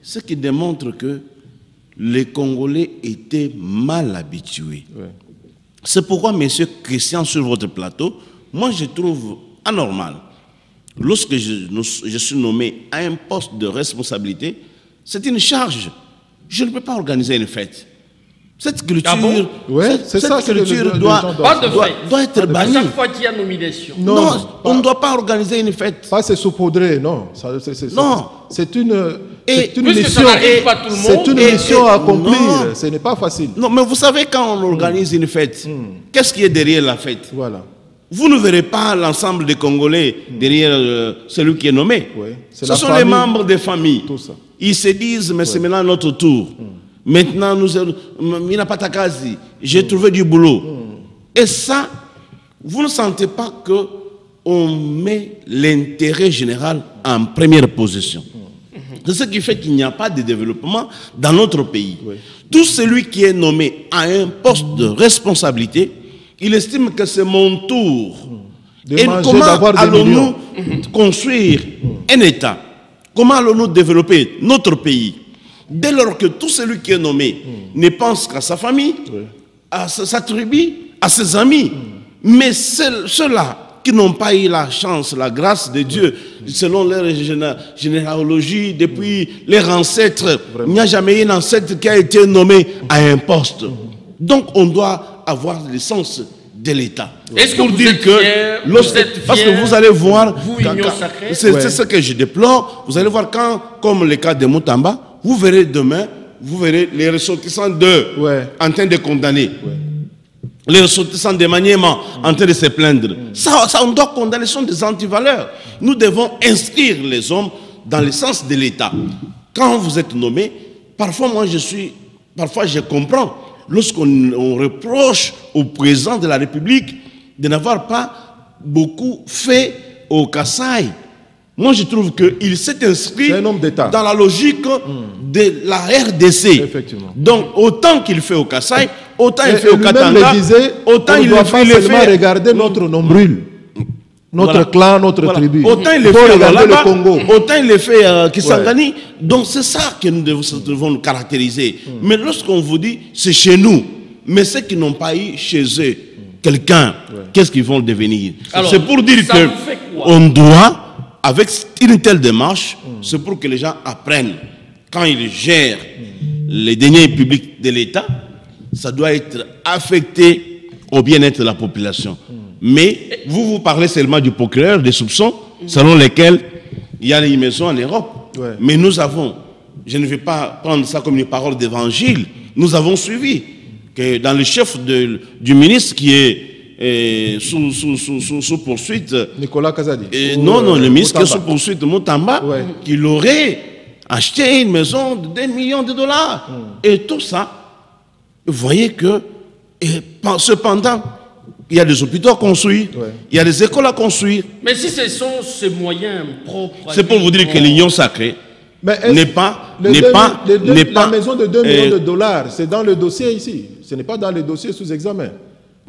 Speaker 3: ce qui démontre que les Congolais étaient mal habitués. C'est pourquoi, monsieur Christian, sur votre plateau, moi je trouve anormal, lorsque je suis nommé à un poste de responsabilité, c'est une charge. Je ne peux pas organiser une fête. Cette culture, doit être bannie.
Speaker 1: À chaque fois qu'il y a nomination.
Speaker 3: Non, on ne doit pas organiser une fête.
Speaker 2: Pas se saupoudrer, non.
Speaker 3: Non.
Speaker 2: C'est une
Speaker 3: mission
Speaker 2: à accomplir. Ce n'est pas facile.
Speaker 3: Non, mais vous savez, quand on organise une fête, qu'est-ce qui est derrière la fête?
Speaker 2: Voilà.
Speaker 3: Vous ne verrez pas l'ensemble des Congolais derrière celui qui est nommé. Ce sont les membres des familles.
Speaker 2: Tout ça.
Speaker 3: Ils se disent, mais c'est maintenant notre tour. Maintenant, Minapatakazi, j'ai trouvé du boulot. Et ça, vous ne sentez pas qu'on met l'intérêt général en première position. C'est ce qui fait qu'il n'y a pas de développement dans notre pays. Tout celui qui est nommé à un poste de responsabilité, il estime que c'est mon tour. Et comment allons-nous construire un État? Comment allons-nous développer notre pays? Dès lors que tout celui qui est nommé ne pense qu'à sa famille, à sa tribu, à ses amis, mais ceux-là qui n'ont pas eu la chance, la grâce de Dieu, selon leur généalogie, depuis leurs ancêtres. Il n'y a jamais eu un ancêtre qui a été nommé à un poste. Donc on doit avoir le sens de l'État.
Speaker 1: Est-ce que vous êtes fiers,
Speaker 3: parce que vous allez voir,
Speaker 1: c'est
Speaker 3: ce que je déplore, vous allez voir quand, comme le cas de Moutamba, vous verrez demain, vous verrez les ressortissants en train de condamner. Les ressortissants de Maniema en train de se plaindre. Ça, on doit condamner, ce sont des antivaleurs. Nous devons inscrire les hommes dans le sens de l'État. Quand vous êtes nommé, parfois je comprends, lorsqu'on reproche au président de la République de n'avoir pas beaucoup fait au Kasaï. Moi, je trouve qu'il s'est inscrit dans la logique de la RDC. Donc, autant qu'il fait au Kasaï, autant il fait au Katanga, autant il fait
Speaker 2: regarder notre nombril, notre clan, notre tribu.
Speaker 3: Autant il le fait là-bas, autant il le fait Kisangani. Donc, c'est ça que nous devons nous caractériser. Mais lorsqu'on vous dit, c'est chez nous, mais ceux qui n'ont pas eu chez eux quelqu'un, qu'est-ce qu'ils vont devenir? C'est pour dire qu'on doit, avec une telle démarche, c'est pour que les gens apprennent, quand ils gèrent les deniers publics de l'État, ça doit être affecté au bien-être de la population. Mais vous parlez seulement du procureur, des soupçons, selon lesquels il y a les maisons en Europe. Mais nous avons, je ne vais pas prendre ça comme une parole d'évangile, nous avons suivi que dans le chef du ministre qui est sous poursuite,
Speaker 2: Nicolas Kazadi.
Speaker 3: Non, le ministre qui est sous poursuite, Moutamba, qu'il aurait acheté une maison de 2 millions de dollars. Et tout ça, vous voyez que, cependant, il y a des hôpitaux à construire, il y a des écoles à construire.
Speaker 1: Mais si ce sont ces moyens propres...
Speaker 3: C'est pour vous dire que l'union sacrée n'est pas...
Speaker 2: La maison de 2 millions de dollars, c'est dans le dossier ici. Ce n'est pas dans le dossier sous examen.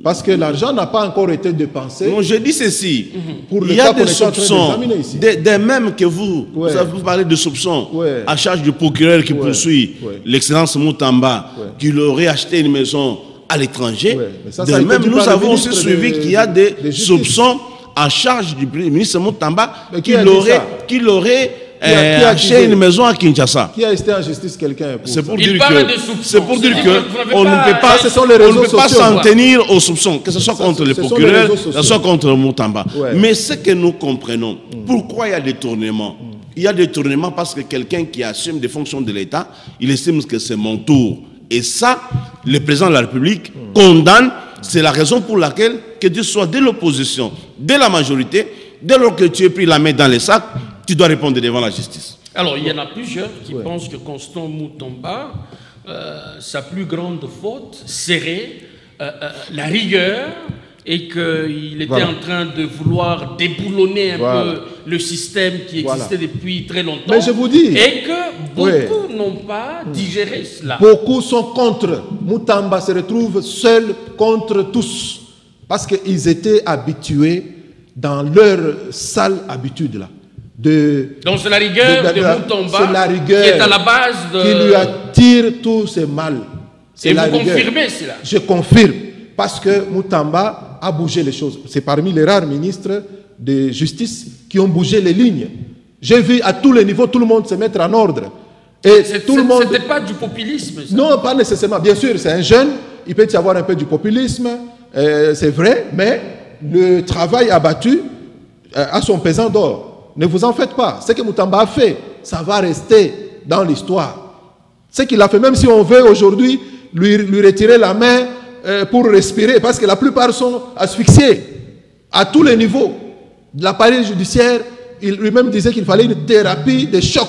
Speaker 2: Parce que l'argent n'a pas encore été dépensé.
Speaker 3: Non, je dis ceci. Il y a des soupçons, des mêmes que vous parlez de soupçons, à charge du procureur qui poursuit l'excellence Moutamba, qu'il aurait acheté une maison à l'étranger. De même, nous avons aussi suivi qu'il y a des soupçons à charge du ministre Moutamba qu'il aurait acheté une maison à Kinshasa.
Speaker 2: Qui a été en justice quelqu'un?
Speaker 3: C'est pour dire que on ne peut pas
Speaker 2: s'en
Speaker 3: s'en tenir aux soupçons, que ce soit contre le procureur, que ce soit contre Moutamba. Mais ce que nous comprenons, pourquoi il y a des tournements? Il y a des tournements parce que quelqu'un qui assume des fonctions de l'État, il estime que c'est mon tour. Et ça, le président de la République condamne. C'est la raison pour laquelle, que tu sois de l'opposition, de la majorité, dès lors que tu aies pris la main dans les sacs, tu dois répondre devant la justice.
Speaker 1: Alors, il y en a plusieurs qui pensent que Constant Moutamba, sa plus grande faute serait la rigueur et qu'il était en train de vouloir déboulonner un peu le système qui existait depuis très longtemps.
Speaker 2: Mais je vous dis...
Speaker 1: Et que beaucoup n'ont pas digéré cela.
Speaker 2: Beaucoup sont contre. Moutamba se retrouve seul contre tous. Parce qu'ils étaient habitués dans leur sale habitude là.
Speaker 1: Donc c'est la rigueur de Moutamba qui est à la base de...
Speaker 2: qui lui attire tous ces mal.
Speaker 1: Et vous confirmez cela?
Speaker 2: Je confirme. Parce que Moutamba a bougé les choses. C'est parmi les rares ministres de justice qui ont bougé les lignes. J'ai vu à tous les niveaux tout le monde se mettre en ordre. Et tout le monde...
Speaker 1: C'était pas du populisme, ça?
Speaker 2: Non, pas nécessairement. Bien sûr, c'est un jeune. Il peut y avoir un peu du populisme. C'est vrai. Mais le travail abattu a son pesant d'or. Ne vous en faites pas. Ce que Moutamba a fait, ça va rester dans l'histoire. Ce qu'il a fait, même si on veut aujourd'hui lui retirer la main pour respirer, parce que la plupart sont asphyxiés à tous les niveaux. De l'appareil judiciaire, il lui-même disait qu'il fallait une thérapie de choc.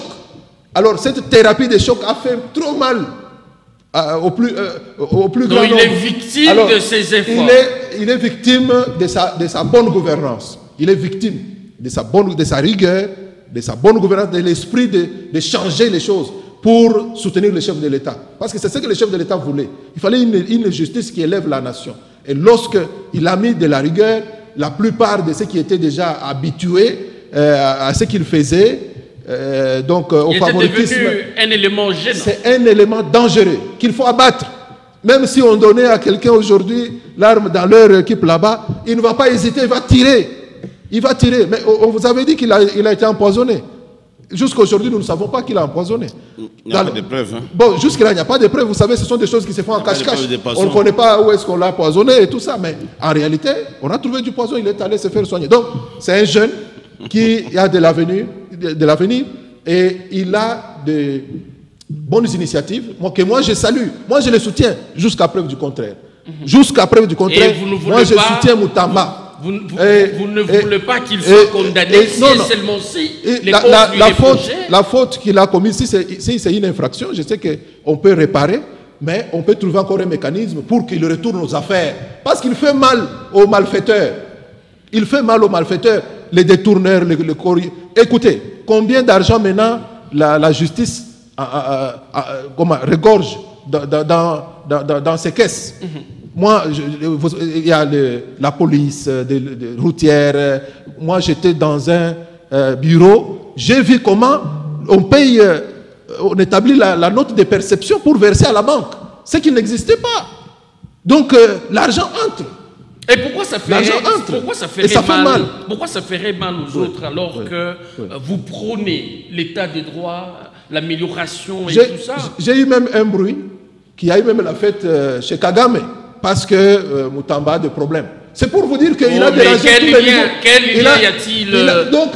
Speaker 2: Alors cette thérapie de choc a fait trop mal au plus grand nombre.
Speaker 1: Il est victime de ses efforts.
Speaker 2: Il est victime de sa bonne gouvernance. Il est victime de sa rigueur, de sa bonne gouvernance, de l'esprit de changer les choses pour soutenir le chef de l'État. Parce que c'est ce que le chef de l'État voulait. Il fallait une justice qui élève la nation. Et lorsqu'il a mis de la rigueur, la plupart de ceux qui étaient déjà habitués à ce qu'il faisait, au favoritisme,
Speaker 1: un élément gênant.
Speaker 2: C'est un élément dangereux qu'il faut abattre. Même si on donnait à quelqu'un aujourd'hui l'arme dans leur équipe là-bas, il ne va pas hésiter, il va tirer. Il va tirer. Mais on vous avait dit qu'il a été empoisonné. Jusqu'à aujourd'hui, nous ne savons pas qu'il a empoisonné.
Speaker 3: Il n'y a pas de preuves. Hein.
Speaker 2: Bon, jusque-là, il n'y a pas de preuves. Vous savez, ce sont des choses qui se font en cache-cache. On ne connaît pas où est-ce qu'on l'a empoisonné et tout ça. Mais en réalité, on a trouvé du poison. Il est allé se faire soigner. Donc, c'est un jeune qui a de l'avenir et il a de bonnes initiatives que moi, je salue. Moi, je le soutiens jusqu'à preuve du contraire. Jusqu'à preuve du contraire, moi, je soutiens Moutamba.
Speaker 1: Vous ne voulez pas qu'il soit condamné seulement si les
Speaker 2: la faute qu'il a commise, si c'est une infraction, je sais qu'on peut réparer, mais on peut trouver encore un mécanisme pour qu'il retourne aux affaires. Parce qu'il fait mal aux malfaiteurs. Il fait mal aux malfaiteurs, les détourneurs, les courriers. Écoutez, combien d'argent maintenant la justice regorge dans ses caisses. Moi, il y a la police routière. Moi, j'étais dans un bureau. J'ai vu comment on paye, on établit la note de perception pour verser à la banque. Ce qui n'existait pas. Donc, l'argent entre.
Speaker 1: Et pourquoi ça ferait mal? Pourquoi ça ferait mal aux autres alors que vous prônez l'état des droits, l'amélioration et tout ça?
Speaker 2: J'ai eu même un bruit qui a eu même la fête chez Kagame. Parce que Moutamba a des problèmes. C'est pour vous dire qu'il a dérangé tous les niveaux.
Speaker 1: Quel lien y a-t-il?
Speaker 2: Donc,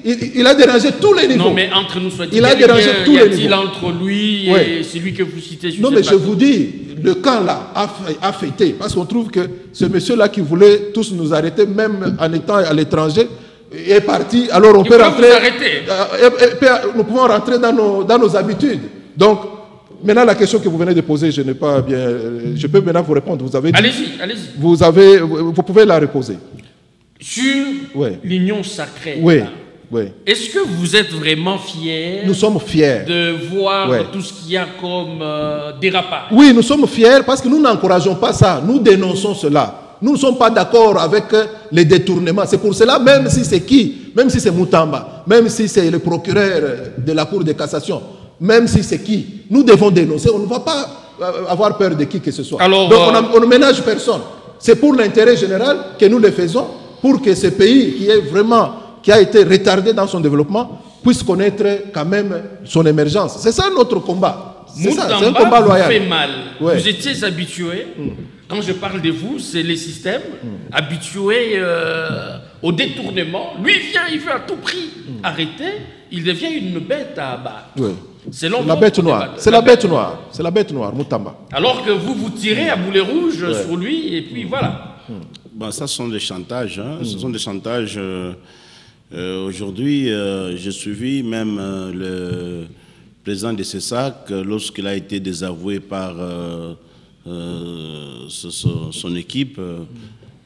Speaker 2: il a dérangé tous les niveaux.
Speaker 1: Non, mais entre nous,
Speaker 2: il a dérangé tous les niveaux.
Speaker 1: Entre lui et celui que vous citez?
Speaker 2: Non, mais je vous dis, le camp là a fêté. Parce qu'on trouve que ce monsieur-là qui voulait tous nous arrêter, même en étant à l'étranger, est parti. Alors on peut rentrer. Nous pouvons rentrer dans nos habitudes. Donc, maintenant, la question que vous venez de poser, je n'ai pas bien. Je peux maintenant vous répondre. Vous avez dit.
Speaker 1: Allez-y.
Speaker 2: Vous pouvez la reposer.
Speaker 1: Sur l'union sacrée.
Speaker 2: Oui.
Speaker 1: Est-ce que vous êtes vraiment fiers?
Speaker 2: Nous sommes fiers
Speaker 1: de voir tout ce qu'il y a comme dérapage.
Speaker 2: Oui, nous sommes fiers parce que nous n'encourageons pas ça. Nous dénonçons cela. Nous ne sommes pas d'accord avec les détournements. C'est pour cela, même si c'est même si c'est Moutamba, même si c'est le procureur de la Cour de cassation, même si c'est nous devons dénoncer. On ne va pas avoir peur de qui que ce soit.
Speaker 1: Alors,
Speaker 2: donc on ne ménage personne. C'est pour l'intérêt général que nous le faisons, pour que ce pays qui a été retardé dans son développement puisse connaître quand même son émergence. C'est ça notre combat. C'est un combat loyal.
Speaker 1: Vous fait mal. Vous étiez habitué. Quand je parle de vous, c'est les systèmes habitués au détournement. Lui il veut à tout prix arrêter. Il devient une bête à abattre. C'est
Speaker 2: la bête noire. C'est la bête noire. C'est la bête noire, Moutamba.
Speaker 1: Alors que vous tirez à boulet rouge sur lui et puis voilà.
Speaker 3: Bon, ça sont des chantages. Ce sont des chantages. Aujourd'hui, j'ai suivi même le président de CESAC lorsqu'il a été désavoué par son équipe.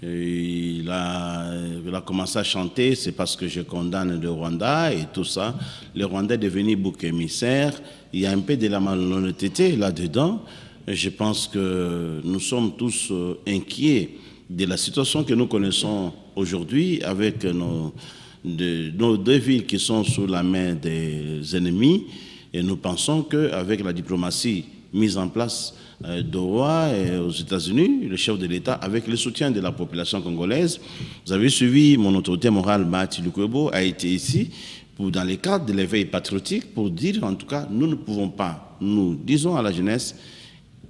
Speaker 3: Il a commencé à chanter, c'est parce que je condamne le Rwanda et tout ça. Le Rwanda est devenu bouc émissaire. Il y a un peu de la malhonnêteté là-dedans. Je pense que nous sommes tous inquiets de la situation que nous connaissons aujourd'hui avec nos deux villes qui sont sous la main des ennemis. Et nous pensons qu'avec la diplomatie mise en place d'Owa et aux États-Unis, le chef de l'État, avec le soutien de la population congolaise. Vous avez suivi mon autorité morale, Bahati Lukwebo, a été ici dans le cadre de l'éveil patriotique pour dire, en tout cas, nous ne pouvons pas, nous disons à la jeunesse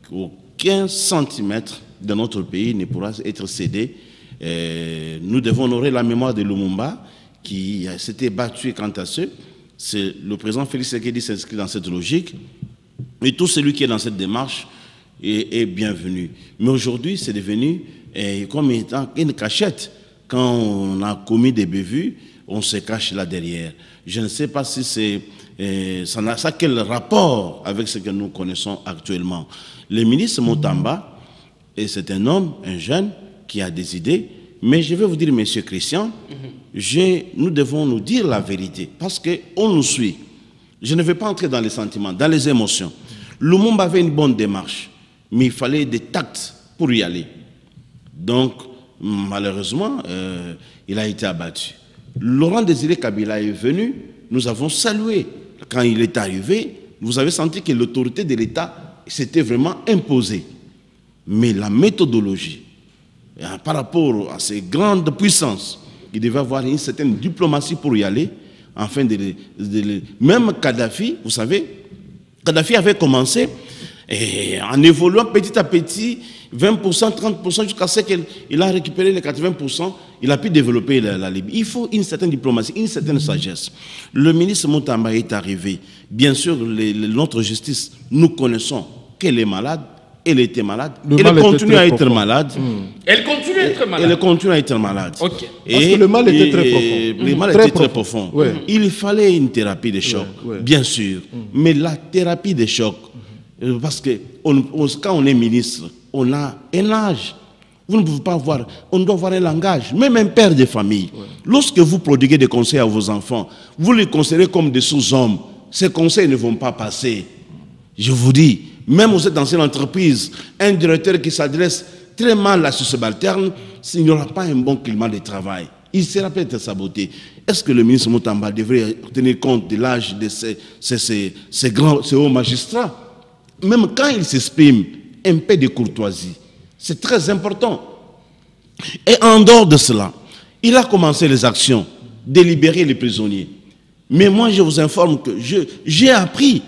Speaker 3: qu'aucun centimètre de notre pays ne pourra être cédé. Nous devons honorer la mémoire de Lumumba qui s'était battu quant à ce. C'est le président Félix Tshisekedi s'inscrit dans cette logique et tout celui qui est dans cette démarche est bienvenu. Mais aujourd'hui, c'est devenu comme étant une cachette. Quand on a commis des bévues, on se cache là derrière. Je ne sais pas si ça n'a quel rapport avec ce que nous connaissons actuellement. Le ministre Moutamba, c'est un homme, un jeune, qui a des idées. Mais je vais vous dire, monsieur Christian, nous devons nous dire la vérité. Parce qu'on nous suit. Je ne vais pas entrer dans les sentiments, dans les émotions. Lumumba avait une bonne démarche. Mais il fallait des tacts pour y aller. Donc, malheureusement, il a été abattu. Laurent Désiré Kabila est venu, nous avons salué. Quand il est arrivé, vous avez senti que l'autorité de l'État s'était vraiment imposée. Mais la méthodologie, par rapport à ces grandes puissances il devait avoir une certaine diplomatie pour y aller, afin même Kadhafi, vous savez, Kadhafi avait commencé et en évoluant petit à petit, 20%, 30%, jusqu'à ce qu'il a récupéré les 80%, il a pu développer la Libye. Il faut une certaine diplomatie, une certaine sagesse. Le ministre Moutamba est arrivé. Bien sûr, notre justice, nous connaissons qu'elle est malade, elle était malade, elle continue à être malade.
Speaker 1: Elle continue à être malade.
Speaker 3: Elle continue à être malade.
Speaker 1: Okay.
Speaker 2: Parce que le mal était très profond.
Speaker 3: Le mal était très profond. Ouais. Il fallait une thérapie de choc, bien sûr. Mais la thérapie de choc, parce que quand on est ministre, on a un âge. Vous ne pouvez pas avoir, on doit avoir un langage. Même un père de famille, lorsque vous prodiguez des conseils à vos enfants, vous les considérez comme des sous-hommes. Ces conseils ne vont pas passer. Je vous dis, même vous êtes dans une entreprise, un directeur qui s'adresse très mal à ce subalterne, s'il n'y aura pas un bon climat de travail, il sera peut-être saboté. Est-ce que le ministre Moutamba devrait tenir compte de l'âge de ces hauts magistrats? Même quand il s'exprime, un peu de courtoisie. C'est très important. Et en dehors de cela, il a commencé les actions de libérer les prisonniers. Mais moi, je vous informe que j'ai appris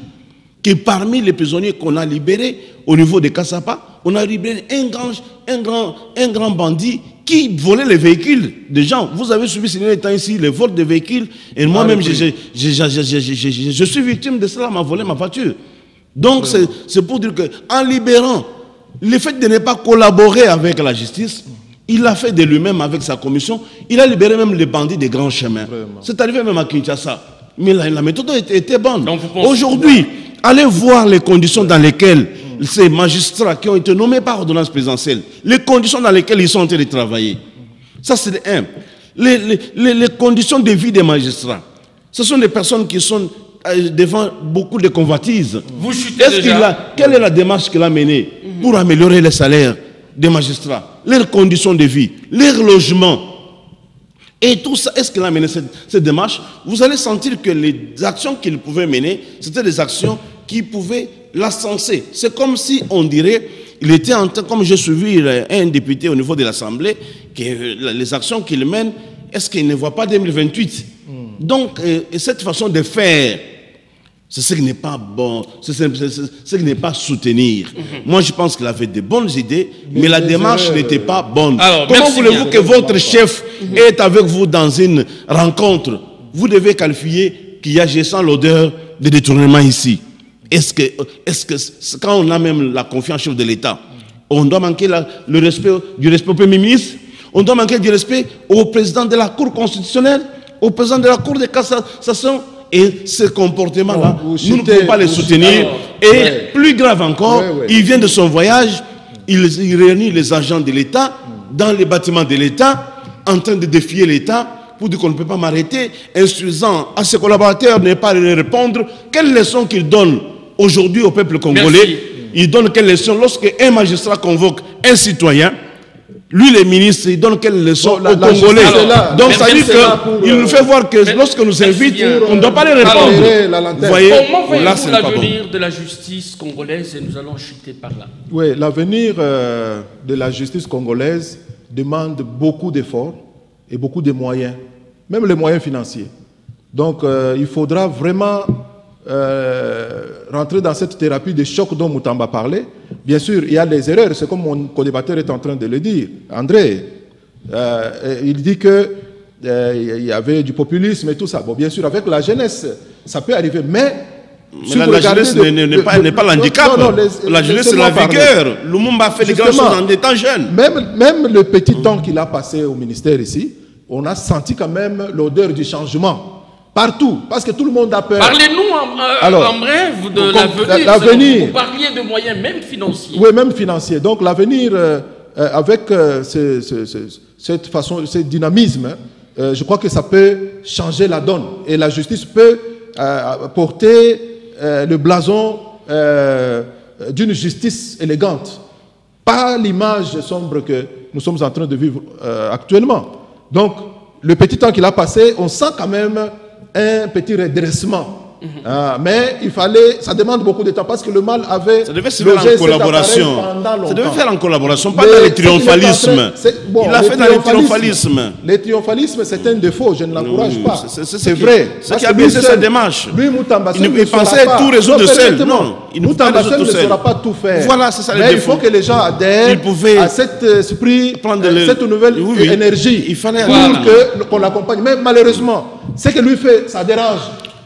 Speaker 3: que parmi les prisonniers qu'on a libérés au niveau de Kassapa, on a libéré un grand bandit qui volait les véhicules des gens. Vous avez suivi ces derniers temps ici les vols de véhicules. Et moi-même, je suis victime de cela, m'a volé ma voiture. Donc, c'est pour dire qu'en libérant, le fait de ne pas collaborer avec la justice, il l'a fait de lui-même avec sa commission. Il a libéré même les bandits des grands chemins. C'est arrivé même à Kinshasa. Mais la méthode était bonne. Aujourd'hui, allez voir les conditions dans lesquelles ces magistrats qui ont été nommés par ordonnance présidentielle, les conditions dans lesquelles ils sont en train de travailler. Ça, c'est un. Les conditions de vie des magistrats. Ce sont des personnes qui sont devant beaucoup de convoitises.
Speaker 1: Vous chutez déjà.
Speaker 3: Quelle est la démarche qu'il a menée pour améliorer les salaires des magistrats, leurs conditions de vie, leur logement? Et tout ça, est-ce qu'il a mené cette démarche? Vous allez sentir que les actions qu'il pouvait mener, c'était des actions qui pouvaient l'ascenser. C'est comme si on dirait, il était en train, comme j'ai suivi un député au niveau de l'Assemblée, que les actions qu'il mène, est-ce qu'il ne voit pas 2028? Donc, cette façon de faire, c'est ce qui n'est pas bon, c'est ce qui n'est pas soutenir. Moi, je pense qu'il avait de bonnes idées, mais la démarche n'était pas bonne. Alors, comment voulez-vous que votre chef est avec vous dans une rencontre? Vous devez qualifier qu'il y a, je sens l'odeur de détournement ici. Est-ce que quand on a même la confiance au chef de l'État, on doit manquer du respect au Premier ministre? On doit manquer du respect au président de la Cour constitutionnelle, au président de la Cour de cassation? Et ce comportement-là, nous ne pouvons pas les soutenir. Et plus grave encore, il vient de son voyage, il réunit les agents de l'État dans les bâtiments de l'État, en train de défier l'État pour dire qu'on ne peut pas m'arrêter, instruisant à ses collaborateurs de ne pas leur répondre. Quelle leçon qu'il donne aujourd'hui au peuple congolais? Merci. Il donne quelle leçon lorsque un magistrat convoque un citoyen? Lui, les ministres, il donne quelle leçon aux Congolais? Donc, ça dit qu'il nous fait voir que lorsque nous invite, on ne doit pas les répondre.
Speaker 1: Vous voyez, comment voyez-vous l'avenir de la justice congolaise? Et nous allons chuter par là.
Speaker 2: Oui, l'avenir de la justice congolaise demande beaucoup d'efforts et beaucoup de moyens, même les moyens financiers. Donc, il faudra vraiment rentrer dans cette thérapie de choc dont Moutamba parlait. Bien sûr, il y a des erreurs, c'est comme mon co-débatteur est en train de le dire. André, il dit qu'il y avait du populisme et tout ça. Bon, bien sûr, avec la jeunesse, ça peut arriver, mais
Speaker 3: la jeunesse n'est pas l'handicap. La jeunesse, c'est la vigueur. Lumumba a fait des grandes choses en étant jeune.
Speaker 2: Même le petit temps qu'il a passé au ministère ici, on a senti quand même l'odeur du changement. Partout, parce que tout le monde a peur.
Speaker 1: Parlez-nous en bref de l'avenir. Vous parliez de moyens, même financiers.
Speaker 2: Oui, même financiers. Donc l'avenir, avec cette façon, ce dynamisme, je crois que ça peut changer la donne. Et la justice peut porter le blason d'une justice élégante. Pas l'image sombre que nous sommes en train de vivre actuellement. Donc, le petit temps qu'il a passé, on sent quand même un petit redressement Mais ça demande beaucoup de temps parce que le mal avait.
Speaker 3: Ça devait se faire en collaboration. Ça devait faire en collaboration, pas dans le triomphalisme. Il a fait dans le triomphalisme.
Speaker 2: Le triomphalisme, c'est un défaut, je ne l'encourage pas. C'est vrai.
Speaker 3: Ce qui a blessé sa démarche.
Speaker 2: Lui, Moutamba Seul,
Speaker 3: il pensait tout résoudre seul. Non,
Speaker 2: Moutamba Seul ne saura pas tout faire.
Speaker 3: Voilà, c'est ça le
Speaker 2: défaut. Mais il faut que les gens adhèrent à cet esprit, cette nouvelle énergie.
Speaker 3: Il fallait
Speaker 2: pour qu'on l'accompagne. Mais malheureusement, ce que lui fait, ça dérange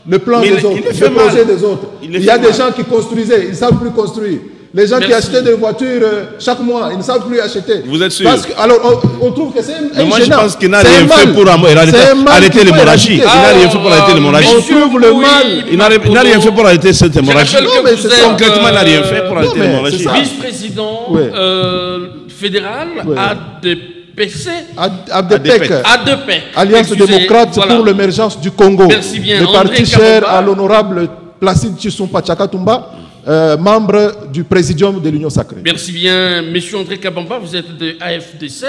Speaker 2: le plan des autres, le projet des autres. Il y a des gens qui construisaient, ils ne savent plus construire. Les gens qui achetaient des voitures chaque mois, ils ne savent plus acheter.
Speaker 3: Vous êtes sûr?
Speaker 2: Alors, on trouve que c'est un
Speaker 3: moi, je pense qu'il n'a rien fait pour arrêter l'hémorragie. Il n'a rien fait pour arrêter l'hémorragie.
Speaker 2: On trouve le mal.
Speaker 3: Il n'a rien fait pour arrêter cette hémorragie. Concrètement, il n'a rien fait pour arrêter l'hémorragie.
Speaker 1: Vice-président fédéral ADPC.
Speaker 2: ADPEC. Alliance démocrate pour l'émergence du Congo.
Speaker 1: Merci bien.
Speaker 2: Le parti cher à l'honorable Placide Tshisompa Tchakatumba, membre du présidium de l'Union Sacrée.
Speaker 1: Merci bien, monsieur André Kabamba, vous êtes de AFDC.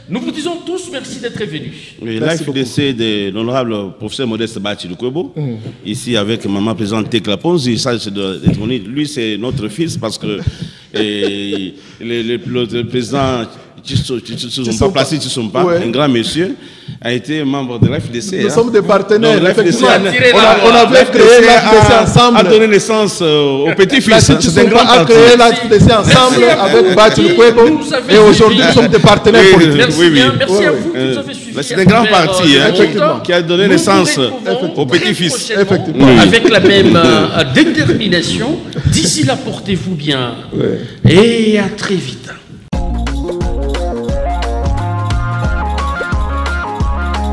Speaker 1: Nous vous disons tous merci d'être venus.
Speaker 3: Oui, l'AFDC de l'honorable professeur Modeste Bachi Lukwebo, ici avec maman présidente Tekla Ponzi, lui c'est notre fils parce que le président Placide Tshisompa, un grand monsieur, a été membre de l'AFDC.
Speaker 2: Nous sommes des partenaires.
Speaker 3: On avait créé l'AFDC ensemble. A donné naissance au petit-fils.
Speaker 2: C'est un grand a créé l'AFDC ensemble avec Bachi Lukwebo. Et aujourd'hui, nous sommes des partenaires politiques.
Speaker 1: Merci bien, merci à vous qui nous avez suivis.
Speaker 3: C'est un grand parti qui a donné naissance au petit-fils.
Speaker 1: Avec la même détermination. D'ici là, portez-vous bien. Et à très vite.